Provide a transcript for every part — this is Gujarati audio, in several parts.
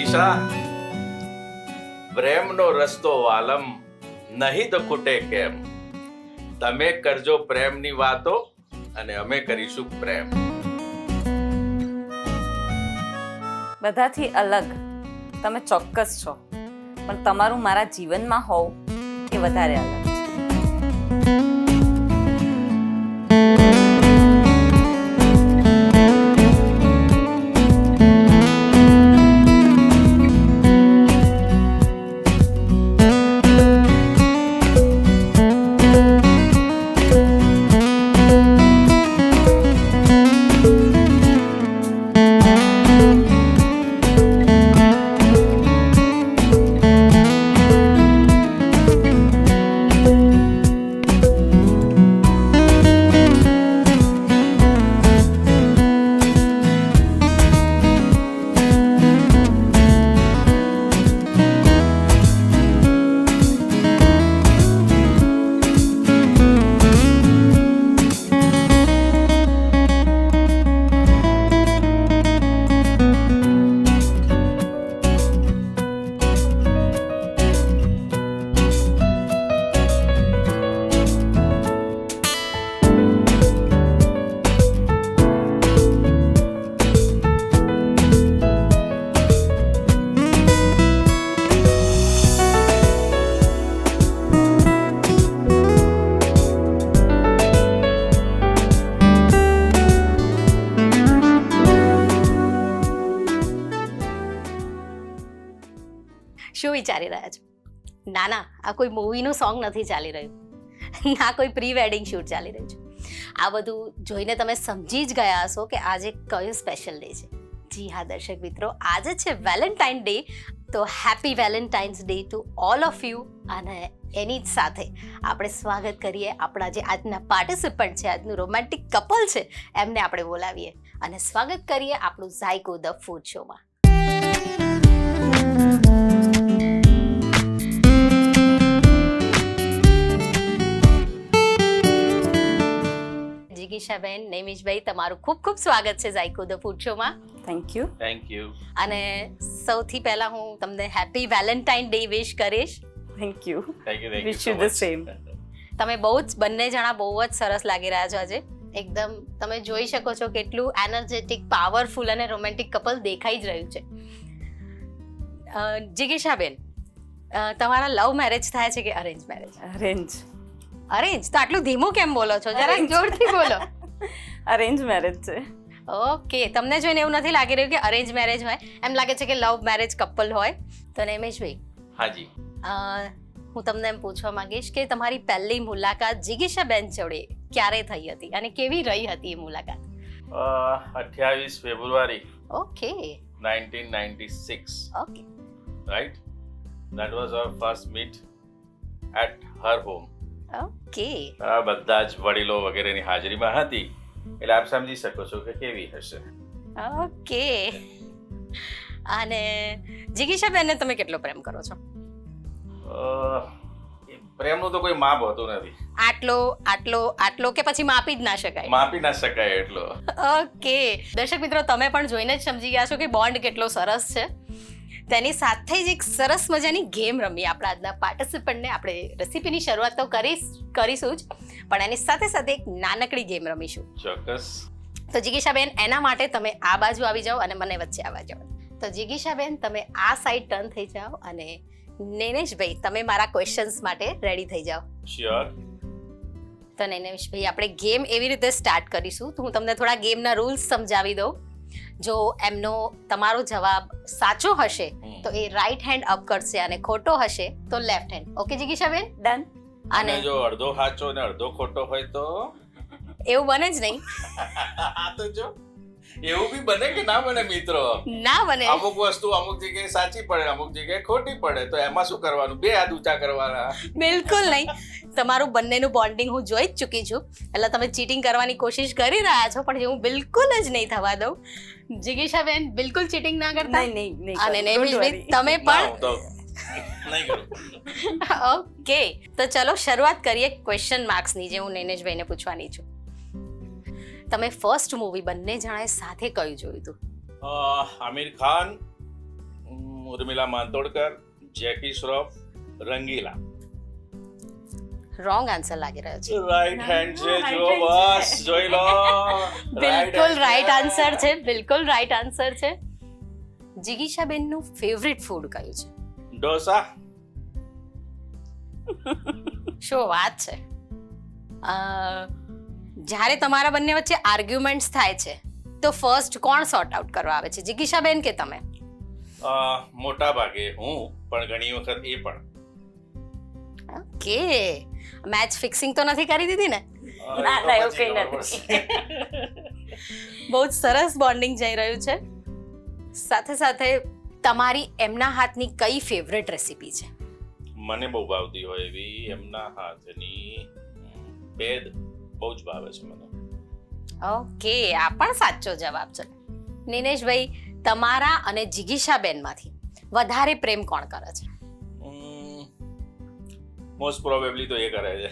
જિગીશા, પ્રેમનો રસ્તો વાલમ નહીં તો ખૂટે કેમ. તમે કરજો પ્રેમની વાતો અને અમે કરીશું પ્રેમ. બધાથી અલગ તમે ચોક્કસ છો, પણ તમારું મારા જીવનમાં હોવું એ વધારે અલગ છે. શું વિચારી રહ્યા છો? ના, આ કોઈ મૂવીનું સોંગ નથી ચાલી રહ્યું, ના કોઈ પ્રી વેડિંગ શૂટ ચાલી રહ્યું છે. આ બધું જોઈને તમે સમજી જ ગયા હશો કે આજે કયો સ્પેશિયલ ડે છે. જી હા દર્શક મિત્રો, આજે છે વેલેન્ટાઇન ડે. તો happy Valentine's day to all of you. અને એની જ સાથે આપણે સ્વાગત કરીએ આપણા જે આજના પાર્ટિસિપન્ટ છે, આજનું રોમેન્ટિક કપલ છે, એમને આપણે બોલાવીએ અને સ્વાગત કરીએ આપણું ઝાયકો ધ ફૂડ શોમાં. જિગીશાબેન, નૈમિષભાઈ, તમારું ખૂબ ખૂબ સ્વાગત છે ઝાયકો ધ ફૂડ શોમાં. Thank you. Thank you. અને સૌથી પહેલા હું તમને હેપી વેલેન્ટાઇન ડે વિશ કરીશ. Thank you. Thank you. Wish you the same. તમે બંને જણા બહુ જ સરસ લાગી રહ્યા છો આજે. એકદમ તમે જોઈ શકો છો કેટલું એનર્જેટિક, પાવરફુલ અને રોમેન્ટિક કપલ દેખાઈ જ રહ્યું છે. જિગીશાબેન, તમારા લવ મેરેજ થાય છે કે અરેન્જ મેરેજ? અરેન્જ. અરેન્જ? તો આટલું ધીમું કેમ બોલો છો? જરા જોરથી બોલો. અરેન્જ મેરેજ છે. ઓકે, તમને જોઈને એવું નથી લાગી રહ્યું કે અરેન્જ મેરેજ હોય, એમ લાગે છે કે લવ મેરેજ કપલ હોય. તો નૈમિષભાઈ, હાજી, હું તમને એમ પૂછવા માંગીશ કે તમારી પહેલી મુલાકાત જિગીશાબેન જોડે ક્યારે થઈ હતી અને કેવી રહી હતી એ મુલાકાત? 28 ફેબ્રુઆરી okay 1996. Okay Right? That was our first meet at her home. Okay આ બધા જ વડીલો વગેરેની હાજરીમાં હતી, એટલે આપ સમજી શકો છો કે કેવી હશે. ઓકે. અને જિગીશાબેનને તમે કેટલો પ્રેમ કરો છો? પ્રેમનું તો કોઈ માપ હોતું નથી. આટલો કે પછી માપી જ ના શકાય? માપી ના શકાય એટલો. ઓકે દર્શક મિત્રો, તમે પણ જોઈને જ સમજી ગયા છો કે બોન્ડ કેટલો સરસ છે. તેની સાથે જ એક સરસ મજાની ગેમ રમી આપણા આજના પાર્ટિસિપન્ટને. આપણે રેસીપીની શરૂઆત તો કરીશું જ, પણ એની સાથે સાથે એક નાનકડી ગેમ રમીશું. ચોક્કસ. તો જિગીશાબેન, એના માટે તમે આ બાજુ આવી જાઓ અને મને વચ્ચે આવવા જાઓ. તો જિગીશાબેન, તમે આ સાઈડ ટર્ન થઈ જાઓ અને નૈનેશભાઈ, તમે મારા ક્વેશ્ચન્સ માટે રેડી થઈ જાઓ. શ્યોર. તો નૈનેશભાઈ, આપણે ગેમ એવી રીતે સ્ટાર્ટ કરીશું. તો હું તમને થોડા ગેમના રૂલ્સ સમજાવી દઉં. જો એમનો તમારો જવાબ સાચો હશે તો એ રાઈટ હેન્ડ અપ કરશે અને ખોટો હશે તો લેફ્ટ હેન્ડ. ઓકે જિગીશાબેન? ડન. અને જો અડધો સાચો ને અડધો ખોટો હોય તો એવું બને જ નહીં. આ તો જો એવું બી બને કે ના બને મિત્રો? ના બને. અમુક વસ્તુ અમુક જગ્યાએ સાચી પડે, અમુક જગ્યાએ ખોટી પડે, તો એમાં શું કરવાનું? બે હાથ ઊંચા કરવાના. બિલકુલ નહીં. તમારું બંનેનું બોન્ડિંગ હું જોઈ જ ચૂકી છું, એટલે તમે ચીટિંગ કરવાની કોશિશ કરી રહ્યા છો, પણ હું બિલકુલ જ નહીં થવા દઉં. જિગીશાબેન, બિલકુલ ચીટિંગ ના કરતા. નહીં. અને નૈમિષભાઈ, તમે પણ નહીં કરું. ઓકે, તો ચલો શરૂઆત કરીએ ક્વેશ્ચન માર્ક્સની, જે હું નૈનેશભાઈને પૂછવાની છું. તમે ફર્સ્ટ મૂવી બંને જણાએ સાથે કયું જોયું હતું? આમિર ખાન ઉર્મિલા માંતોડકર, જેકી શ્રોફ, રંગીલા. રોંગ આન્સર લાગી રહ્યો છે. રાઈટ હેન્ડ છે, Right જો hand બસ છે. જોઈ લો. બિલકુલ રાઈટ આન્સર છે, બિલકુલ રાઈટ આન્સર છે. જિગીશાબેનનું ફેવરિટ ફૂડ કયું છે? ઢોસા. શું વાત છે. જ્યારે તમારા બંને વચ્ચે આર્ગ્યુમેન્ટ્સ થાય છે તો ફર્સ્ટ કોણ સોર્ટ આઉટ કરવા આવે છે, જિગીશાબેન કે તમે? મોટા ભાગે હું, પણ ઘણી વખત એ પણ. ઓકે, મેચ ફિક્સિંગ તો નથી કરી દીધી ને? ના, એ તો ના, એવું પછી કંઈ ખબર નથી. પડશે. બહુ જ સરસ બોન્ડિંગ જઈ રહ્યું છે. સાથે સાથે તમારી એમના હાથની કઈ ફેવરેટ રેસીપી છે? મને બહુ ભાવતી હોય એવી એમના હાથની ભેદ બહુ જ ભાવે છે મને. ઓકે, આ પણ સાચો જવાબ છે. નિનેશભાઈ, તમારા અને જિગીશાબેનમાંથી વધારે પ્રેમ કોણ કરે છે? મોસ્ટ પ્રોબેબલી તો એ કરે છે.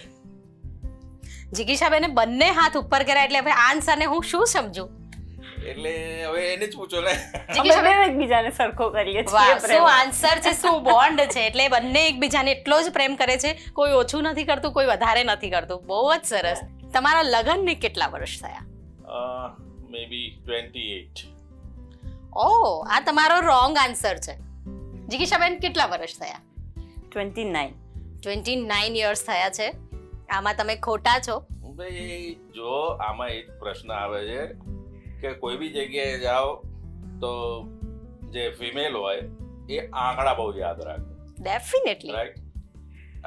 જિગીશાબેને બંને હાથ ઉપર કર્યા એટલે હવે આન્સરને હું શું સમજું? એટલે હવે એને જ પૂછો ને. અમે બે એકબીજાને સરખો કરીએ છીએ વાહ, પ્રેમ. શું આન્સર છે, શું બોન્ડ છે. એટલે બંને એકબીજાને એટલો જ પ્રેમ કરે છે, કોઈ ઓછું નથી કરતું, કોઈ વધારે નથી કરતું. બહુ જ સરસ. તમારા લગ્નને કેટલા વર્ષ થયા? મે બી 28. ઓહ, આ તમારો રોંગ આન્સર છે. જિગીશાબેન, કેટલા વર્ષ થયા? 29. 29 યર્સ થયા છે. આમાં તમે ખોટા છો. ભાઈ જો આમાં એક પ્રશ્ન આવે છે કે કોઈ બી જગ્યાએ જાઓ તો જે ફિમેલ હોય એ આંકડા બહુ યાદ રાખે, ડેફિનેટલી. રાઈટ?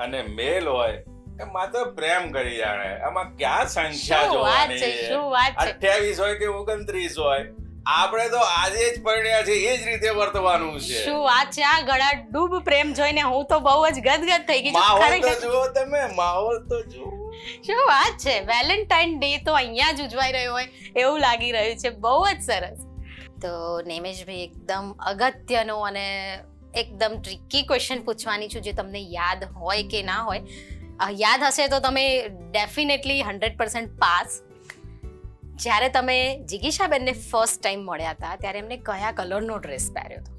અને મેલ હોય એ માત્ર પ્રેમ કરી જાણે. આમાં ક્યાં સંખ્યા શું વાત છે, જોવાની? શું વાત છે. 28 હોય કે 29 હોય, આપણે તો આજે જ પરણ્યા છે, એ જ રીતે વર્તવાનું છે. શું વાત છે. આ ગળા ડૂબ પ્રેમ જોઈને હું તો બહુ જ ગદગદ થઈ ગઈ છું. માહોલ તો ખરેખર જુઓ તમે, માહોલ તો જુઓ. શું વાત છે. વેલેન્ટાઇન ડે તો અહીંયા જ ઉજવાઈ રહ્યો હોય એવું લાગી રહ્યું છે. બહુ જ સરસ. તો નેમેશભાઈ, એકદમ અગત્યનો અને એકદમ ટ્રિકી ક્વેશ્ચન પૂછવાની છું, જે તમને યાદ હોય કે ના હોય. યાદ હશે તો તમે ડેફિનેટલી 100% પાસ. જ્યારે તમે જિગીશાબેનને ફર્સ્ટ ટાઈમ મળ્યા હતા ત્યારે એમને કયા કલરનો ડ્રેસ પહેર્યો હતો?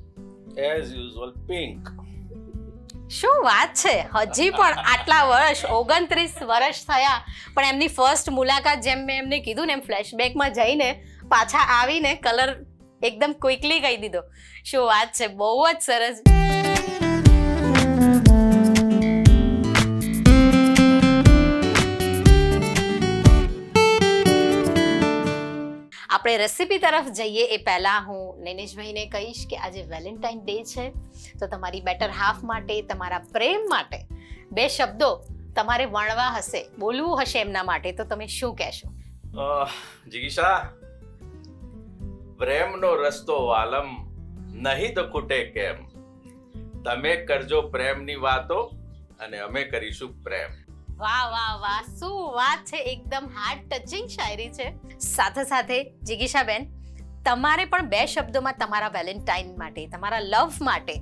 As usual pink. શું વાત છે. હજી પણ આટલા વર્ષ, 29 વર્ષ થયા, પણ એમની ફર્સ્ટ મુલાકાત, જેમ મેં એમને કીધું ને, એમ ફ્લેશબેકમાં જઈને પાછા આવીને કલર એકદમ ક્વિકલી કહી દીધો. શું વાત છે. બહુ જ સરસ. આપણે રેસીપી તરફ જઈએ એ પહેલાં હું નૈનેશભાઈને કહીશ કે આજે વેલેન્ટાઇન ડે છે, તો તમારી બેટર હાફ માટે, તમારા પ્રેમ માટે 2 શબ્દો તમારે વણવા હશે, બોલવું હશે એમના માટે, તો તમે શું કહેશો? જિગીશા, પ્રેમનો રસ્તો વાલમ નહીં તો ખૂટે કેમ. તમે કરજો પ્રેમની વાતો અને અમે કરીશું પ્રેમ. વાહ વાહ વાહ, શું વાત છે. એકદમ હાર્ટ ટચિંગ શાયરી છે. સાથે સાથે જિગીશાબેન, તમારે પણ 2 શબ્દોમાં તમારા વેલેન્ટાઇન માટે, તમારા લવ માટે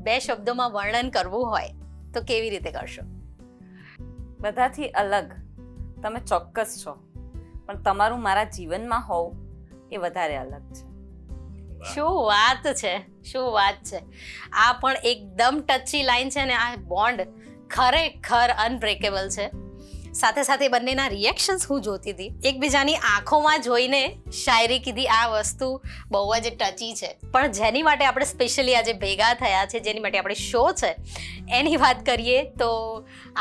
2 શબ્દોમાં વર્ણન કરવું હોય તો કેવી રીતે કરશો? બધાથી અલગ તમે ચોક્કસ છો, પણ તમારું મારા જીવનમાં હોવું એ વધારે અલગ છે. શું વાત છે, શું વાત છે. આ પણ એકદમ ટચી લાઈન છે અને આ બોન્ડ ખરેખર અનબ્રેકેબલ છે. સાથે સાથે બંનેના રિએક્શન્સ હું જોતી હતી, એકબીજાની આંખોમાં જોઈને શાયરી કીધી. આ વસ્તુ બહુ જ ટચી છે. પણ જેની માટે આપણે સ્પેશિયલી આજે ભેગા થયા છે, જેની માટે આપણે શો છે, એની વાત કરીએ તો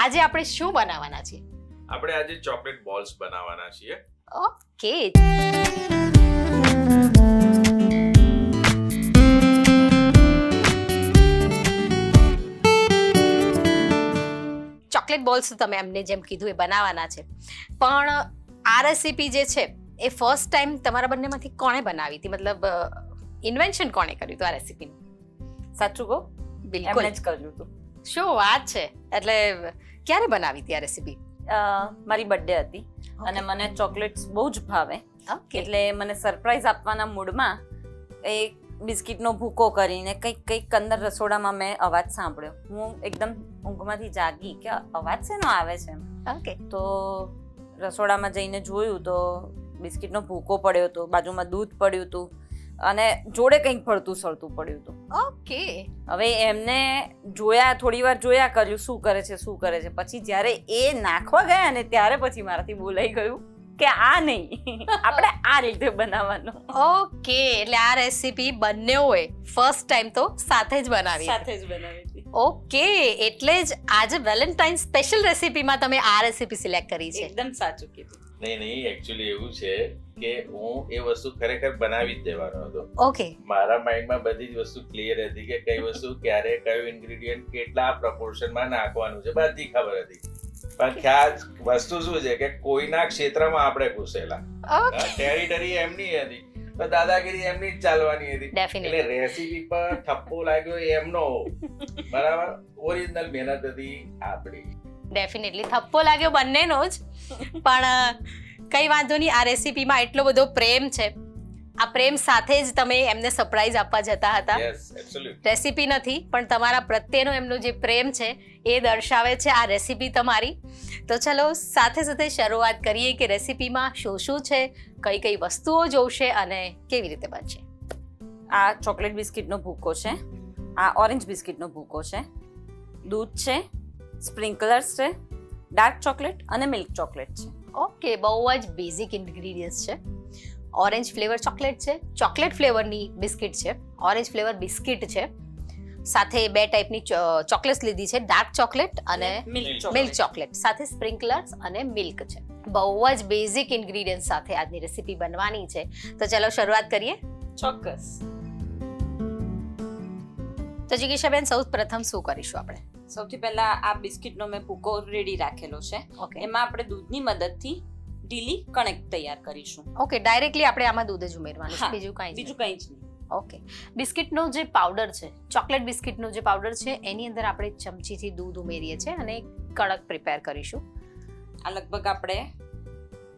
આજે આપણે શું બનાવવાના છીએ? આપણે આજે ચોકલેટ બોલ્સ બનાવવાના છીએ. ઓકે. ચોકલેટ બોલ્સ તો તમે એમને જેમ કીધું એ બનાવવાના છે, પણ આ રેસીપી જે છે એ ફર્સ્ટ ટાઈમ તમારા બંનેમાંથી કોણે બનાવી હતી? મતલબ ઇન્વેન્શન કોણે કર્યું હતું આ રેસીપીનું? સાચું કહો, બિલકુલ એમણે જ કર્યું હતું. શું વાત છે. એટલે ક્યારે બનાવી હતી આ રેસીપી? મારી બર્થડે હતી અને મને ચોકલેટ્સ બહુ જ ભાવે, એટલે મને સરપ્રાઈઝ આપવાના મૂડમાં એ બિસ્કિટનો ભૂકો કરીને કંઈક અંદર રસોડામાં મેં અવાજ સાંભળ્યો. હું એકદમ ઊંઘમાંથી જાગી કે અવાજ શેનો આવે છે એમ. ઓકે. તો રસોડામાં જઈને જોયું તો બિસ્કિટનો ભૂકો પડ્યો હતો, બાજુમાં દૂધ પડ્યું હતું, અને જોડે કંઈક ભળતું સળતું પડ્યું હતું. ઓકે. હવે એમને થોડી વાર જોયા કર્યું શું કરે છે પછી જ્યારે એ નાખવા ગયા ને ત્યારે પછી મારાથી બોલાઈ ગયું કે આ નહીં આપણે આ રીતે બનાવવાનું. ઓકે, એટલે આ રેસીપી બંનેઓએ ફર્સ્ટ ટાઈમ તો સાથે જ બનાવી. સાથે જ બનાવી હતી. ઓકે, એટલે જ આજે વેલેન્ટાઇન સ્પેશિયલ રેસીપીમાં તમે આ રેસીપી સિલેક્ટ કરી છે. એકદમ સાચું કીધું. નહીં એકચ્યુઅલી એવું છે કે હું એ વસ્તુ ખરેખર બનાવી જ દેવાનો હતો. ઓકે. મારા માઇન્ડમાં બધી જ વસ્તુ ક્લિયર હતી કે કઈ વસ્તુ ક્યારે કયું ઇન્ગ્રેડિયન્ટ કેટલા પ્રોપોર્શનમાં નાખવાનું છે બધી ખબર હતી. પણ ખ્યાલ વસ્તુ શું છે કે કોઈના ક્ષેત્રમાં આપણે ઘૂસેલા, ટેરિટરી એમની હતી તો દાદાગીરી એમની જ ચાલવાની હતી. એટલે રેસીપી પર ઠપ્પો લાગ્યો એમનો, બરાબર. ઓરિજિનલ મહેનત હતી આપણી. ડેફિનેટલી થપ્પો લાગ્યો બંનેનો જ, પણ કઈ વાંધો નહીં. આ રેસીપીમાં એટલો બધો પ્રેમ છે, આ પ્રેમ સાથે જ તમે એમને સરપ્રાઈઝ આપવા જતા હતા. Yes, absolute. રેસીપી નથી પણ તમારા પ્રત્યેનો એમનો જે પ્રેમ છે એ દર્શાવે છે આ રેસીપી તમારી. તો ચલો સાથે સાથે શરૂઆત કરીએ કે રેસીપીમાં શું છે, કઈ કઈ વસ્તુઓ જોશે અને કેવી રીતે બનશે. આ ચોકલેટ બિસ્કિટનો ભૂકો છે, આ ઓરેન્જ બિસ્કિટનો ભૂકો છે, દૂધ છે, સ્પ્રિંકલર્સ છે, ડાર્ક ચોકલેટ અને મિલ્ક ચોકલેટ છે. ઓકે, બહુ જ બેઝિક ઇન્ગ્રીડિયન્ટ્સ છે. ઓરેન્જ ફ્લેવર ચોકલેટ છે, ચોકલેટ ફ્લેવરની બિસ્કિટ છે, ઓરેન્જ ફ્લેવર બિસ્કિટ છે, સાથે 2 ટાઈપની ચોકલેટ્સ લીધી છે, ડાર્ક ચોકલેટ અને મિલ્ક ચોકલેટ, સાથે સ્પ્રિંકલર્સ અને મિલ્ક છે. બહુ જ બેઝિક ઇન્ગ્રીડિયન્ટ સાથે આજની રેસીપી બનવાની છે. તો ચલો શરૂઆત કરીએ. ચોક્કસ. તો જિગીશાબેન, સૌ પ્રથમ શું કરીશું આપણે? સૌથી પહેલા આ બિસ્કિટનો મેં ભૂકો રેડી રાખેલો છે. ઓકે. એમાં આપણે દૂધની મદદથી ઢીલી કણક તૈયાર કરીશું. ઓકે, ડાયરેક્ટલી આપણે આમાં દૂધ જ ઉમેરવાનું છે, બીજું કંઈ કંઈ જ નહીં. ઓકે. બિસ્કિટનો જે પાવડર છે, ચોકલેટ બિસ્કિટનો જે પાવડર છે એની અંદર આપણે ચમચીથી દૂધ ઉમેરીએ છીએ અને કડક પ્રિપેર કરીશું. આ લગભગ આપણે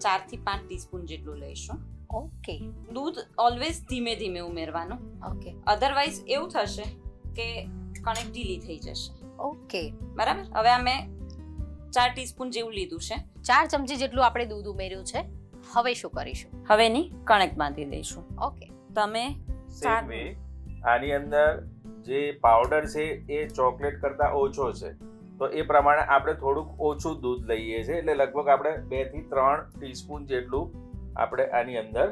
4 થી 5 ટીસ્પૂન જેટલું લઈશું. ઓકે. દૂધ ઓલવેઝ ધીમે ધીમે ઉમેરવાનું. ઓકે. અધરવાઇઝ એવું થશે કે કણક ઢીલી થઈ જશે. ઓકે, બરાબર. હવે અમે 4 ટીસ્પૂન જેવું લીધું છે. 4 ચમચી જેટલું આપણે દૂધ ઉમેર્યું છે. હવે શું કરીશું? હવે એની કણક બાંધી લઈશું. ઓકે. તમે સેમ વે આની અંદર જે પાવડર છે એ ચોકલેટ કરતા ઓછો છે, તો એ પ્રમાણે આપણે થોડુંક ઓછું દૂધ લઈએ છીએ. એટલે લગભગ આપણે 2 થી 3 ટીસ્પૂન જેટલું આપણે આની અંદર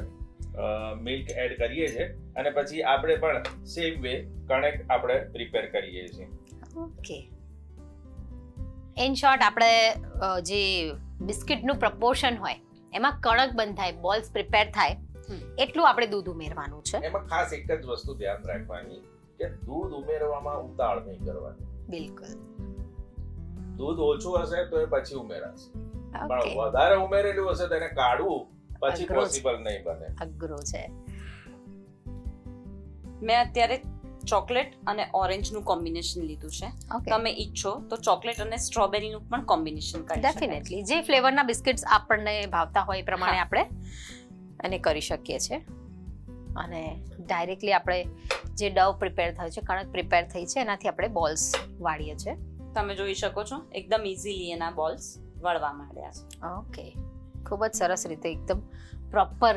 મિલ્ક એડ કરીએ છીએ અને પછી આપણે પણ સેમ વે કણક આપણે પ્રિપેર કરીએ છીએ. ઓકે. ઇન શોર્ટ, આપણે જે બિસ્કિટનું પ્રપોર્શન હોય એમાં કણક બંધાય, બોલ્સ પ્રિપેર થાય એટલું આપણે દૂધ ઉમેરવાનું છે. એમાં ખાસ એક જ વસ્તુ ધ્યાન રાખવાની કે દૂધ ઉમેરવામાં ઉતાવળ નહીં કરવાની. બિલકુલ. દૂધ ઓછું હશે તો એ પછી ઉમેરાશે, ઓકે. પણ વધારે ઉમેરેલું હશે તો એને કાઢવું પછી અઘરું છે. પોસિબલ નહીં બને. અઘરું છે. મેં અત્યારે ચોકલેટ અને ઓરેન્જનું કોમ્બિનેશન લીધું છે. ઓકે. તમે ઈચ્છો તો ચોકલેટ અને સ્ટ્રોબેરીનું પણ કોમ્બિનેશન કરી શકાય. ડેફિનેટલી જે ફ્લેવરના બિસ્કિટ્સ આપણને ભાવતા હોય એ પ્રમાણે આપણે એને કરી શકીએ છીએ. અને ડાયરેક્ટલી આપણે જે ડવ પ્રિપેર થયો છે, કણક પ્રિપેર થઈ છે, એનાથી આપણે બોલ્સ વાળીએ છીએ. તમે જોઈ શકો છો એકદમ ઇઝીલી એના બોલ્સ વળવા માંડ્યા છે. ઓકે. ખૂબ જ સરસ રીતે એકદમ પ્રોપર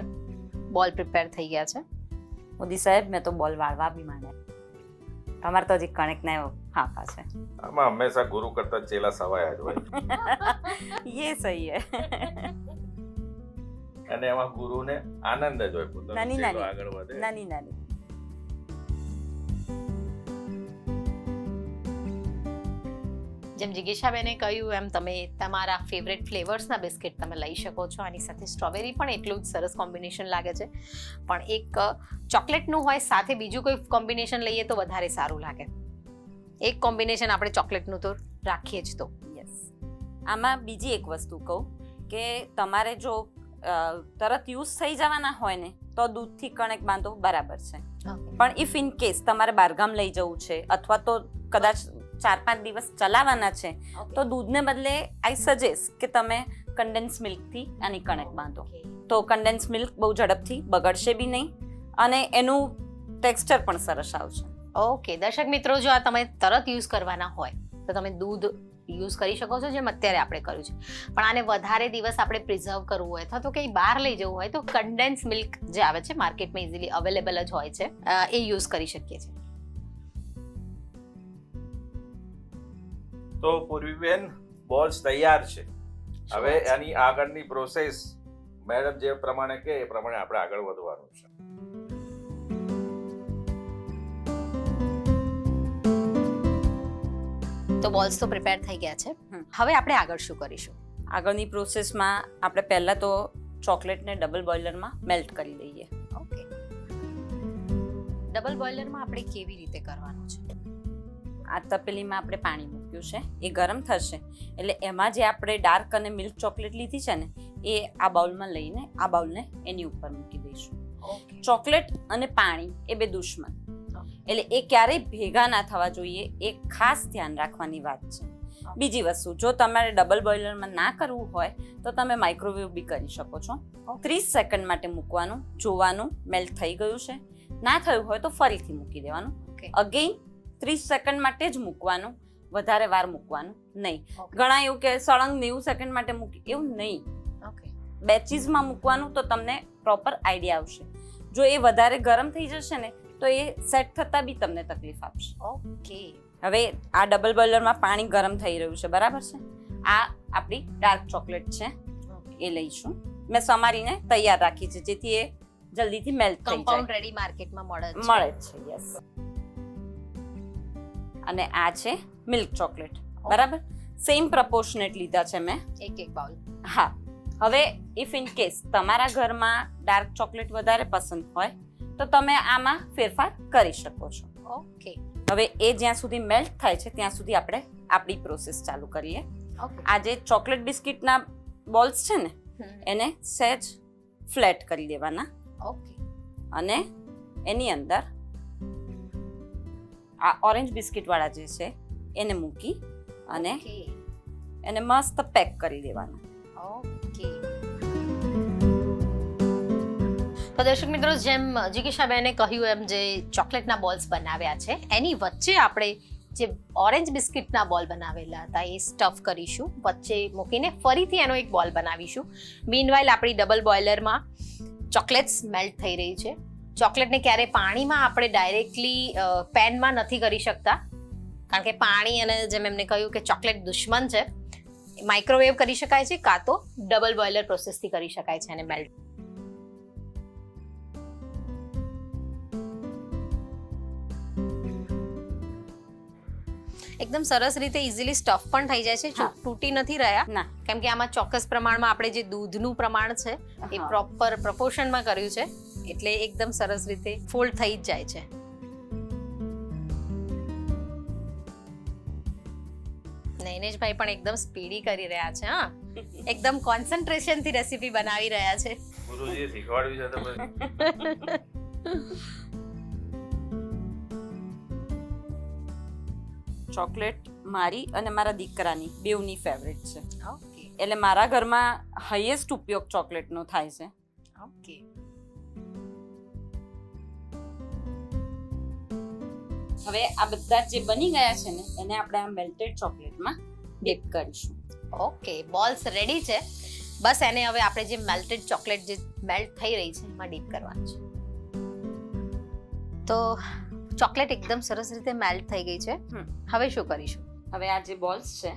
બોલ પ્રિપેર થઈ ગયા છે. મોદી સાહેબ, મેં તો બોલ વાળવા બી માંડ્યા. તમારે તો હજી કણક ના હાફા છે. આમાં હંમેશા ગુરુ કરતા ચેલા સવાયા જ હોય યે સહી હે. અને એમાં ગુરુને આનંદ જ હોય પોતાનો નાની ચેલો નાની. આગળ વધે. નાની નાની. જેમ જિગીશાબેને કહ્યું એમ તમે તમારા ફેવરેટ ફ્લેવર્સના બિસ્કિટ તમે લઈ શકો છો. આની સાથે સ્ટ્રોબેરી પણ એટલું જ સરસ કોમ્બિનેશન લાગે છે, પણ એક ચોકલેટનું હોય સાથે બીજું કોઈ કોમ્બિનેશન લઈએ તો વધારે સારું લાગે. એક કોમ્બિનેશન આપણે ચોકલેટનું તો રાખીએ જ. તો યસ. આમાં બીજી એક વસ્તુ કહું કે તમારે જો તરત યુઝ થઈ જવાના હોય ને તો દૂધથી કણક બાંધો બરાબર છે, પણ ઇફ ઇન કેસ તમારે બહારગામ લઈ જવું છે અથવા તો કદાચ 4-5 દિવસ ચલાવવાના છે તો દૂધને બદલે આઈ સજેસ્ટ કે તમે કન્ડેન્સ મિલ્કથી આની કણક બાંધો. તો કન્ડેન્સ મિલ્ક બહુ ઝડપથી બગડશે બી નહીં અને એનું ટેક્સચર પણ સરસ આવશે. ઓકે. દર્શક મિત્રો, જો આ તમે તરત યુઝ કરવાના હોય તો તમે દૂધ યુઝ કરી શકો છો, જેમ અત્યારે આપણે કર્યું છે. પણ આને વધારે દિવસ આપણે પ્રિઝર્વ કરવું હોય અથવા તો કંઈ બહાર લઈ જવું હોય તો કન્ડેન્સ મિલ્ક જે આવે છે માર્કેટમાં ઇઝીલી અવેલેબલ જ હોય છે, એ યુઝ કરી શકીએ છીએ. તો પૂર્વીબેન બોલ્સ તૈયાર છે. હવે એની આગળની પ્રોસેસ મેડમ જે પ્રમાણે કહે એ પ્રમાણે આપણે આગળ વધવાનું છે. તો બોલ્સ તો પ્રિપેર થઈ ગયા છે. હવે આપણે આગળ શું કરીશું? આગળની પ્રોસેસમાં આપણે પહેલાં તો ચોકલેટને ડબલ બોઇલરમાં મેલ્ટ કરી દઈએ. ઓકે, ડબલ બોઇલરમાં આપણે કેવી રીતે કરવાનું છે? આ તપેલીમાં આપણે પાણી મૂક્યું છે, એ ગરમ થશે એટલે એમાં જે આપણે ડાર્ક અને મિલ્ક ચોકલેટ લીધી છે ને એ આ બાઉલમાં લઈને આ બાઉલને એની ઉપર મૂકી દઈશું. ઓકે, ચોકલેટ અને પાણી એ બે દુશ્મન, એટલે એ ક્યારેય ભેગા ના થવા જોઈએ, એ ખાસ ધ્યાન રાખવાની વાત છે. બીજી વસ્તુ, જો તમારે ડબલ બોઇલરમાં ના કરવું હોય તો તમે માઇક્રોવેવ બી કરી શકો છો. 30 સેકન્ડ માટે મૂકવાનું, જોવાનું મેલ્ટ થઈ ગયું છે. ના થયું હોય તો ફરીથી મૂકી દેવાનું. અગેઇન 30 સેકન્ડ માટે જ મૂકવાનું, વધારે વાર મૂકવાનું નહીં. ઘણા એવું કે સળંગ 90 સેકન્ડ માટે મૂકી, એવું નહીં. બેચીસમાં મૂકવાનું તો તમને પ્રોપર આઈડિયા આવશે. જો એ વધારે ગરમ થઈ જશે ને તો એ સેટ થતા બી તમને તકલીફ આપશે. ઓકે, હવે આ ડબલ બોઇલરમાં પાણી ગરમ થઈ રહ્યું છે, બરાબર છે. આ આપણી ડાર્ક ચોકલેટ છે, એ લઈશું. મેં સમારીને તૈયાર રાખી છે જેથી એ જલ્દીથી મેલ્ટ થઈ જાય. કમ્પાઉન્ડ રેડી માર્કેટમાં મળે છે. યસ. અને આ છે મિલ્ક ચોકલેટ, બરાબર. સેમ પ્રપોર્શનેટ લીધા છે મેં, એક બાઉલ. હા. હવે ઇફ ઇન કેસ તમારા ઘરમાં ડાર્ક ચોકલેટ વધારે પસંદ હોય તો તમે આમાં ફેરફાર કરી શકો છો. ઓકે, હવે એ જ્યાં સુધી મેલ્ટ થાય છે ત્યાં સુધી આપણે આપણી પ્રોસેસ ચાલુ કરીએ. આ જે ચોકલેટ બિસ્કિટના બોલ્સ છે ને એને સહેજ ફ્લેટ કરી દેવાના. ઓકે, અને એની અંદર આ ઓરેન્જ બિસ્કિટ વાળા જે છે એને મૂકી અને એને મસ્ત પેક કરી દેવાનું. ઓકે, તો દર્શક મિત્રો, જેમ જિગીશાબેને કહ્યું એમ જે ચોકલેટના બોલ્સ બનાવ્યા છે એની વચ્ચે આપણે જે ઓરેન્જ બિસ્કિટના બોલ બનાવેલા હતા એ સ્ટફ કરીશું, વચ્ચે મૂકીને ફરીથી એનો એક બોલ બનાવીશું. મીનવાઇલ આપણી ડબલ બોઇલરમાં ચોકલેટ્સ મેલ્ટ થઈ રહી છે. ચોકલેટને ક્યારે પાણીમાં આપણે ડાયરેક્ટલી પેનમાં નથી કરી શકતા, કારણ કે પાણી અને જેમ એમને કહ્યું કે ચોકલેટ દુશ્મન છે. માઇક્રોવેવ કરી શકાય છે કાં તો ડબલ બોઇલર પ્રોસેસથી કરી શકાય છે એને મેલ્ટ. એકદમ સરસ રીતે ઇઝીલી સ્ટફ પણ થઈ જાય છે, તૂટી નથી રહ્યા ના, કેમ કે આમાં ચોક્કસ પ્રમાણમાં આપણે જે દૂધનું પ્રમાણ છે એ પ્રોપર પ્રપોર્શનમાં કર્યું છે, એટલે એકદમ સરસ રીતે ફોલ્ડ થઈ જ જાય છે. નૈનેશભાઈ પણ એકદમ સ્પીડી કરી રહ્યા છે. હા, એકદમ કોન્સન્ટ્રેશનથી રેસીપી બનાવી રહ્યા છે. ગુરુજીએ શીખવાડ્યું છે તો ચોકલેટ મારી અને મારા દીકરાની બેવની ફેવરેટ છે. ઓકે, એટલે મારા ઘરમાં હાઈએસ્ટ ઉપયોગ ચોકલેટનો થાય છે. ઓકે, હવે આ બધા જે બની ગયા છે ને એને આપણે આ મેલ્ટેડ ચોકલેટમાં ડીપ કરીશું. ઓકે, બોલ્સ રેડી છે. બસ એને હવે આપણે જે મેલ્ટેડ ચોકલેટ જે મેલ્ટ થઈ રહી છે એમાં ડીપ કરવાનું છે. તો ચોકલેટ એકદમ સરસ રીતે મેલ્ટ થઈ ગઈ છે. હવે શું કરીશું? હવે આ જે બોલ્સ છે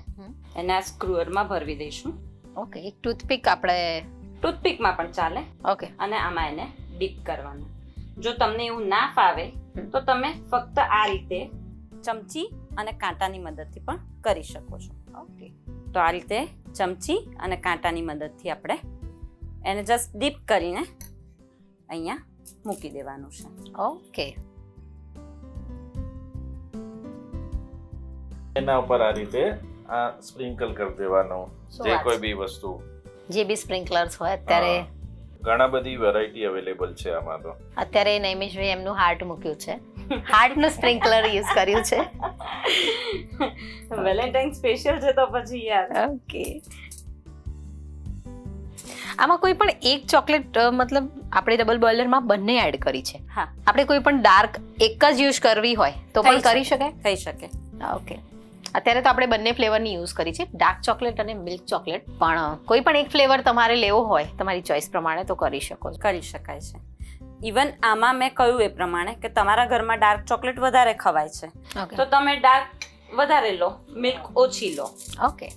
એને આ સ્ક્રુઅરમાં ભરવી દઈશું. ઓકે, એક ટૂથપીક આપણે ટૂથપીકમાં પણ ચાલે. ઓકે, અને આમાં એને ડીપ કરવાનું. જો તમને એવું ના ફાવે તો તમે ફક્ત આ રીતે ચમચી અને કાંટાની મદદથી પણ કરી શકો છો. ઓકે, તો આ રીતે ચમચી અને કાંટાની મદદથી આપણે એને જસ્ટ ડીપ કરીને અહીંયા મૂકી દેવાનું છે. ઓકે, એના ઉપર આ રીતે આ સ્પ્રિંકલ કરી દેવાનું, જે કોઈ બી વસ્તુ, જે બી સ્પ્રિંકલર્સ હોય. અત્યારે ઘણા બધી વેરાયટી અવેલેબલ છે આમાં. તો અત્યારે નૈમેશભાઈ એમનું હાર્ટ મૂક્યું છે, હાર્ટનું સ્પ્રિંકલર યુઝ કર્યું છે. વેલેન્ટાઇન સ્પેશિયલ છે તો પછી યાર. ઓકે, આમાં કોઈ પણ એક ચોકલેટ મતલબ આપણે ડબલ બોઇલરમાં બંને એડ કરી છે. હા, આપણે કોઈ પણ ડાર્ક એક જ યુઝ કરવી હોય તો પણ કરી શકાય. થઈ શકે. ઓકે, અત્યારે તો આપણે બંને ફ્લેવરની યુઝ કરી છે, ડાર્ક ચોકલેટ અને મિલ્ક ચોકલેટ, પણ કોઈ પણ એક ફ્લેવર તમારે લેવો હોય તમારી ચોઈસ પ્રમાણે તો કરી શકો છો. કરી શકાય છે. ઇવન આમાં મેં કહ્યું એ પ્રમાણે કે તમારા ઘરમાં ડાર્ક ચોકલેટ વધારે ખવાય છે તો તમે ડાર્ક વધારે લો, મિલ્ક ઓછી લો. ઓકે.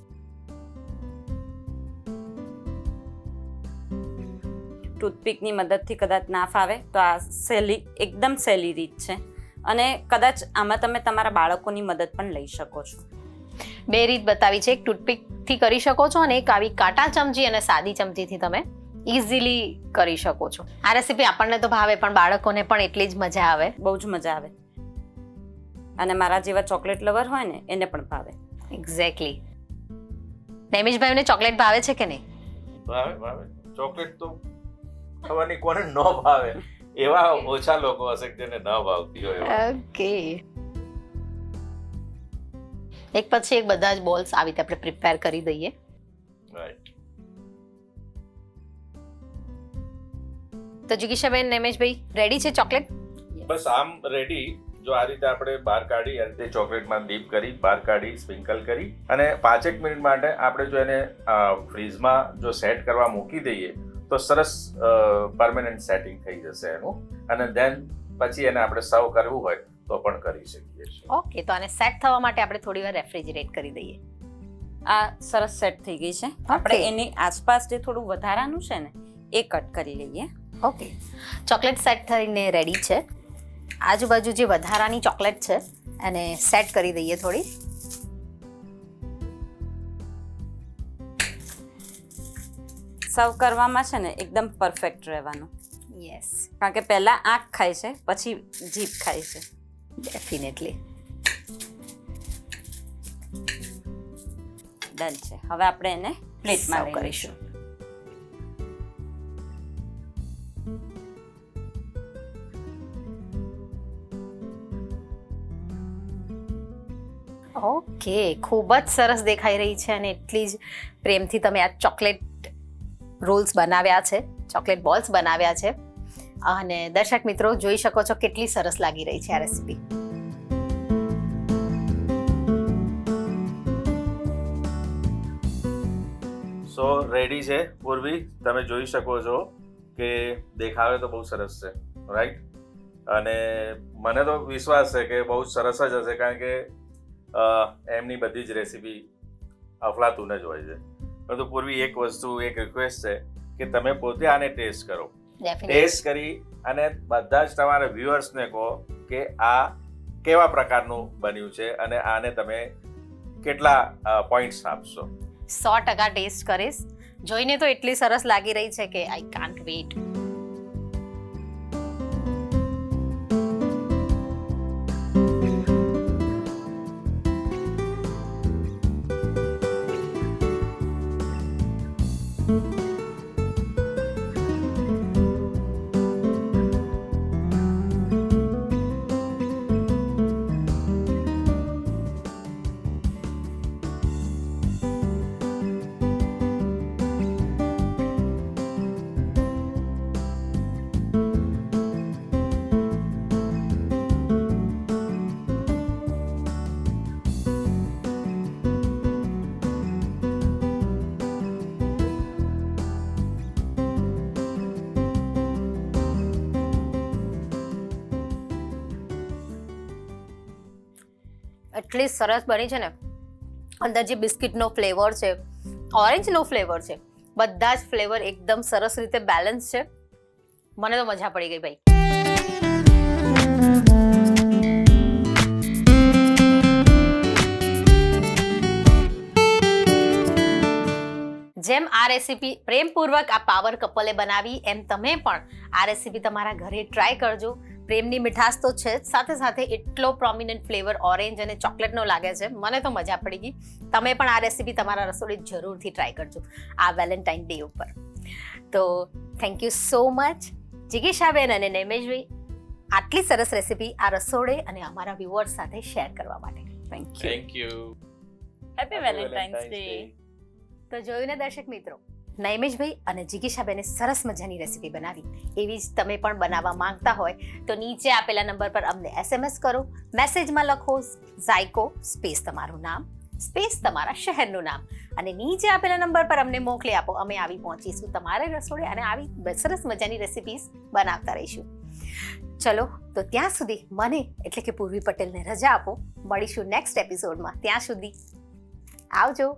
ટૂથપીકની મદદથી કદાચ ના ફાવે તો આ એકદમ સહેલી રીત છે, અને કદાચ આમાં તમે તમારા બાળકોની મદદ પણ લઈ શકો છો. 2 રીત બતાવી છે, એક ટૂથપીકથી કરી શકો છો અને એક આવી કાંટા ચમચી અને સાદી ચમચીથી તમે ઇઝીલી કરી શકો છો. આ રેસીપી આપણને તો ભાવે પણ બાળકોને પણ એટલી જ મજા આવે. બહુ જ મજા આવે, અને મારા જેવા ચોકલેટ લવર હોય ને એને પણ ભાવે. એક્ઝેક્ટલી. નૈમિષભાઈને ચોકલેટ ભાવે છે કે નહીં? ભાવે. ચોકલેટ તો ખબર નહીં કોને ન ભાવે, એવા ઓછા લોકો હશે કે જેને ન ભાવતી હોય. ઓકે. એક પછી એક બધા જ બોલ્સ આવી રીતે આપણે પ્રિપેર કરી દઈએ. રાઈટ. તો જિગીશાબેન, નૈમિષભાઈ રેડી છે ચોકલેટ? બસ આમ રેડી. જો આ રીતે આપણે બહાર કાઢી, આ રીતે ચોકલેટમાં ડીપ કરી બહાર કાઢી સ્પ્રિંકલ કરી અને 5 મિનિટ માટે આપણે જો એને ફ્રીઝમાં જો સેટ કરવા મૂકી દઈએ તો સરસ પરમેનન્ટ સેટિંગ થઈ જશે એનું, અને દેન પછી એને આપણે સર્વ કરવું હોય તો પણ કરી શકીએ છીએ. ઓકે. તો આને સેટ થવા માટે આપણે થોડી વાર રેફ્રિજરેટ કરી દઈએ. આ સરસ સેટ થઈ ગઈ છે. આપણે એની આસપાસ જે થોડું વધારાનું છે ને એ કટ કરી લઈએ. ઓકે. ચોકલેટ સેટ થઈને રેડી છે. આજુબાજુ જે વધારાની ચોકલેટ છે એને સેટ કરી દઈએ થોડી. સર્વ કરવામાં છે ને એકદમ પરફેક્ટ રહેવાનું. યસ. કારણ કે પહેલા આંખ ખાય છે પછી જીભ ખાય છે. ડેફિનેટલી. ડન છે. હવે આપણે એને પ્લેટમાં સર્વ કરીશું. ઓકે. ખૂબ જ સરસ દેખાઈ રહી છે અને એટલી જ પ્રેમથી તમે આ ચોકલેટ રોલ્સ બનાવ્યા છે, ચોકલેટ બોલ્સ બનાવ્યા છે, અને દર્શક મિત્રો જોઈ શકો છો કેટલી સરસ લાગી રહી છે આ રેસીપી. સો રેડી છે પૂર્વી, તમે જોઈ શકો છો કે દેખાવે તો બહુ સરસ છે, રાઈટ? અને મને તો વિશ્વાસ છે કે બહુ સરસ જ હશે, કારણ કે એમની બધી જ રેસીપી અફલાતુન જ હોય છે. પરંતુ પૂર્વી એક વસ્તુ, એક રિક્વેસ્ટ છે કે તમે પોતે આને ટેસ્ટ કરો. ટેસ્ટ કરી અને બધા જ તમારા વ્યુઅર્સને કહો કે આ કેવા પ્રકારનું બન્યું છે અને આને તમે કેટલા પોઈન્ટ્સ આપશો. 100% ટેસ્ટ કરીશ. જોઈને તો એટલી સરસ લાગી રહી છે કે આઈ કાન્ટ વેઇટ. એટલી સરસ બની છે ને. અંદર જે બિસ્કિટનો ફ્લેવર છે, ઓરેન્જનો ફ્લેવર છે, બધા જ ફ્લેવર એકદમ સરસ રીતે બેલેન્સ છે. મને તો મજા પડી ગઈ ભાઈ. જેમ આ રેસીપી પ્રેમપૂર્વક આ પાવર કપલે બનાવી, એમ તમે પણ આ રેસીપી તમારા ઘરે ટ્રાય કરજો. પ્રેમની મીઠાશ તો છે જ, સાથે સાથે એટલો પ્રોમિનન્ટ ફ્લેવર ઓરેન્જ અને ચોકલેટનો લાગે છે. મને તો મજા પડી ગઈ. તમે પણ આ રેસીપી તમારા રસોડે જરૂરથી ટ્રાય કરજો આ વેલેન્ટાઇન ડે ઉપર. તો થેન્ક યુ સો મચ જિગીશાબેન અને નૈમિષભાઈ, આટલી સરસ રેસીપી આ રસોડે અને અમારા વ્યુઅર્સ સાથે શેર કરવા માટે. Thank you. Thank you. Happy Valentine's day. તો જોયું ને દર્શક મિત્રો, નૈમેશભાઈ અને જિગીશાબેને સરસ મજાની રેસીપી બનાવી. એવી જ તમે પણ બનાવવા માંગતા હોય તો નીચે આપેલા નંબર પર અમને SMS કરો. મેસેજમાં લખો ઝાયકો સ્પેસ તમારું નામ સ્પેસ તમારા શહેરનું નામ અને નીચે આપેલા નંબર પર અમને મોકલી આપો. અમે આવી પહોંચીશું તમારે રસોડે અને આવી સરસ મજાની રેસીપીસ બનાવતા રહીશું. ચલો તો ત્યાં સુધી મને એટલે કે પૂર્વી પટેલને રજા આપો. મળીશું નેક્સ્ટ એપિસોડમાં. ત્યાં સુધી આવજો.